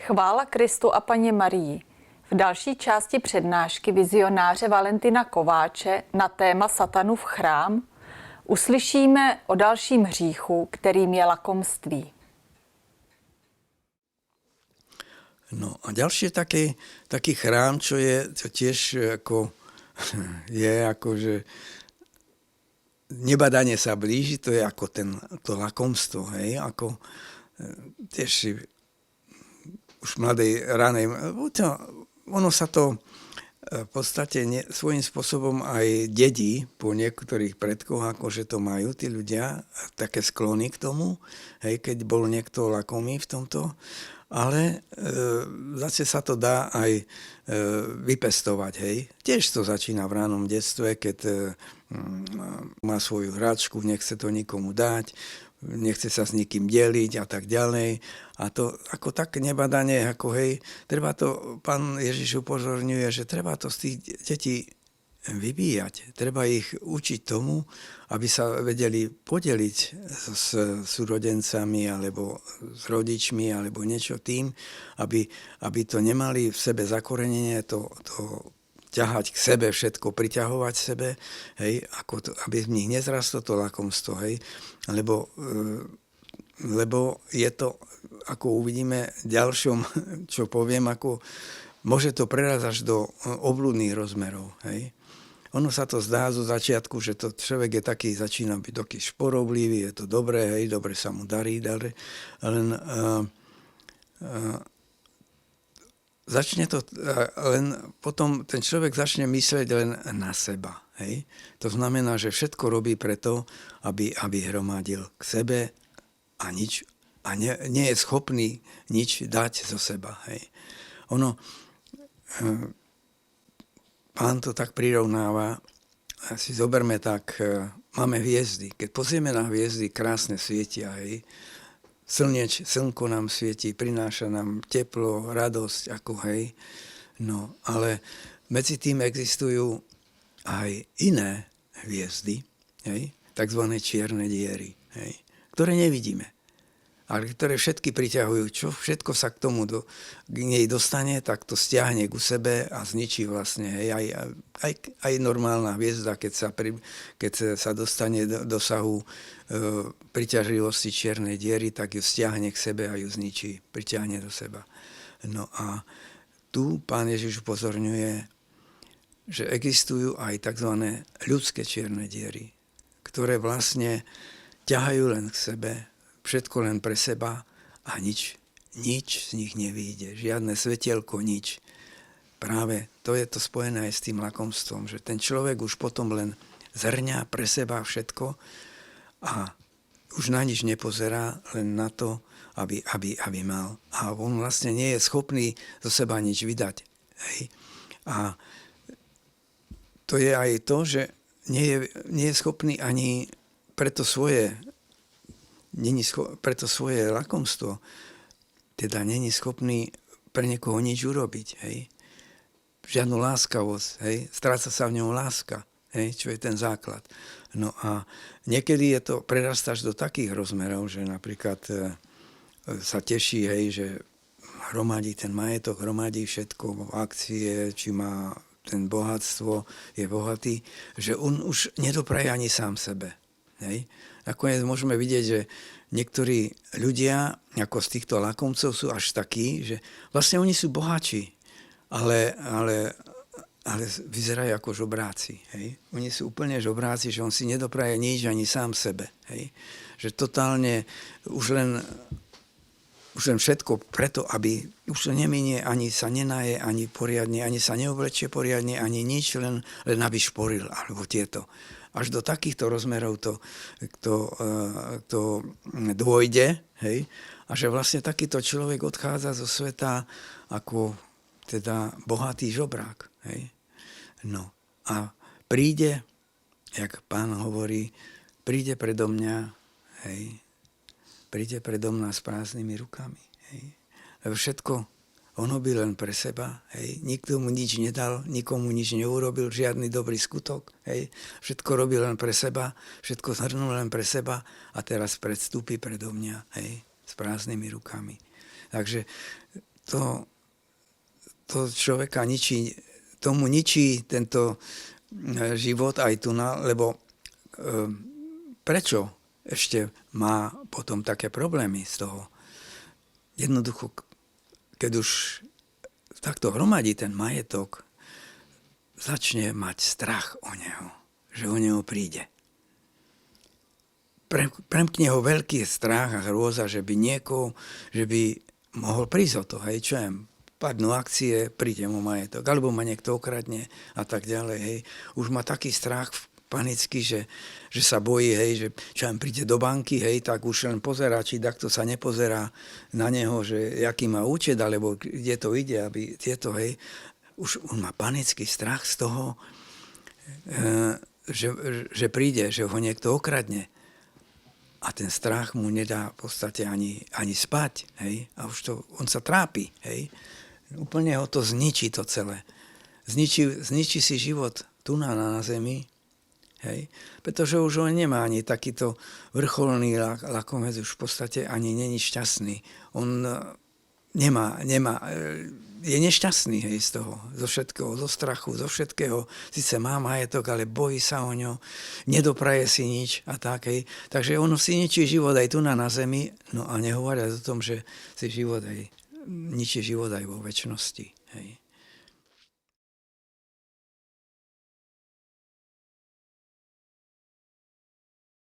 Chvála Kristu a Panně Marii. V další části přednášky vizionáře Valentina Kováče na téma Satanův chrám uslyšíme o dalším hříchu, kterým je lakomství. No a ďalšie taký chrám, čo je čo tiež ako, je ako, že nebadanie sa blíži, to je ako to lakomstvo, hej, ako tiež si už mladej ranej, ono sa to v podstate svojím spôsobom aj dedí po niektorých predkoch, akože to majú tí ľudia, také sklony k tomu, hej, keď bol niekto lakomý v tomto, ale zase sa to dá aj vypestovať, hej. Tiež to začína v ránom detstve, keď má svoju hračku, nechce to nikomu dať, nechce sa s nikým deliť a tak ďalej. A to ako tak nebadanie, ako hej, treba to, pán Ježiš upozorňuje, že treba to z tých detí vybíjať. Treba ich učiť tomu, aby sa vedeli podeliť s súrodencami alebo s rodičmi alebo niečo tým, aby to nemali v sebe zakorenenie, to ťahať k sebe všetko, priťahovať sebe, hej, ako to, aby v nich nezrastlo to lakomstvo, hej, lebo je to, ako uvidíme v ďalšom, čo poviem, ako môže to prerazť až do obľudných rozmerov, hej. Ono sa to zdá zo začiatku, že to človek je taký, začína byť taký šporoblivý, je to dobré, hej, dobre sa mu darí, len začne to, len potom ten človek začne myslieť len na seba, hej. To znamená, že všetko robí preto, aby hromadil k sebe a nie je schopný nič dať zo seba, hej. Ono, pán to tak prirovnáva, si zoberme tak, máme hviezdy. Keď pozrieme na hviezdy, krásne svietia, hej. Slnko nám svieti, prináša nám teplo, radosť, ako hej. No, ale medzi tým existujú aj iné hviezdy, hej, takzvané čierne diery, hej, ktoré nevidíme. Ale ktoré všetky priťahujú, čo všetko sa k tomu k nej dostane, tak to stiahne ku sebe a zničí vlastne. Hej, aj normálna hviezda, keď sa dostane do dosahu priťažlivosti čiernej diery, tak ju stiahne k sebe a ju zničí, priťahne do seba. No a tu pán Ježiš upozorňuje, že existujú aj tzv. Ľudské čierne diery, ktoré vlastne ťahajú len k sebe, všetko len pre seba a nič z nich nevyjde. Žiadne svetielko, nič. Práve to je to spojené aj s tým lakomstvom, že ten človek už potom len zhrňa pre seba všetko a už na nič nepozerá, len na to, aby mal. A on vlastne nie je schopný zo seba nič vydať. Hej. A to je aj to, že nie je schopný ani preto svoje lakomstvo, teda není schopný pre niekoho nič urobiť, hej. Žiadnu láskavosť, hej. Stráca sa v ňom láska, hej, čo je ten základ. No a niekedy je to prerasta až do takých rozmerov, že napríklad sa teší, hej, že hromadí ten majetok, hromadí všetko, akcie, či má ten bohatstvo, je bohatý, že on už nedopraje ani sám sebe, hej. Nakoniec môžeme vidieť, že niektorí ľudia ako z týchto lakomcov sú až takí, že vlastne oni sú bohači, ale vyzerajú ako žobráci. Hej? Oni sú úplne žobráci, že on si nedopraje nič ani sám sebe. Hej? Že totálne už len všetko preto, aby už to neminie, ani sa nenaje, ani poriadne, ani sa neoblečie poriadne, ani nič, len aby šporil, alebo tieto. Až do takýchto rozmerov to dôjde, hej? A že vlastne takýto človek odchádza zo sveta ako teda bohatý žobrák. Hej? No a príde, jak pán hovorí, príde predo mňa, hej? Príde predo mňa s prázdnymi rukami. Hej? Lebo všetko on robil len pre seba, hej. Nikto mu nič nedal, nikomu nič neurobil, žiadny dobrý skutok, hej. Všetko robil len pre seba, všetko zhrnul len pre seba a teraz predstúpi predo mňa, hej, s prázdnymi rukami. Takže to človeka ničí, tomu ničí tento život aj tu, lebo prečo ešte má potom také problémy z toho? Jednoducho, keď už takto hromadí ten majetok, začne mať strach o neho, že o neho príde. Premkne ho veľký strach a hrôza, že by mohol prísť o to, hej, čo je, padnú akcie, príde mu majetok, alebo ma niekto okradne a tak ďalej, hej. Už má taký strach panický, že sa bojí, hej, že čo príde do banky, hej, tak už len pozerá, či takto sa nepozerá na neho, že aký má účet, alebo kde to ide, aby tieto, hej, už on má panický strach z toho, že príde, že ho niekto okradne. A ten strach mu nedá v podstate ani spať, hej, a už on sa trápi, hej. Úplne ho to zničí to celé. Zničí si život tu na zemi, hej, pretože už on nemá ani takýto vrcholný lakomec, už v podstate ani není šťastný. On nemá, je nešťastný, hej, z toho, zo všetkého, zo strachu, zo všetkého. Sice má majetok, ale bojí sa o ňo, nedopraje si nič a tak, hej. Takže ono si ničí život aj tu na zemi, no a nehovoria o tom, že si život aj ničí život aj vo večnosti, hej.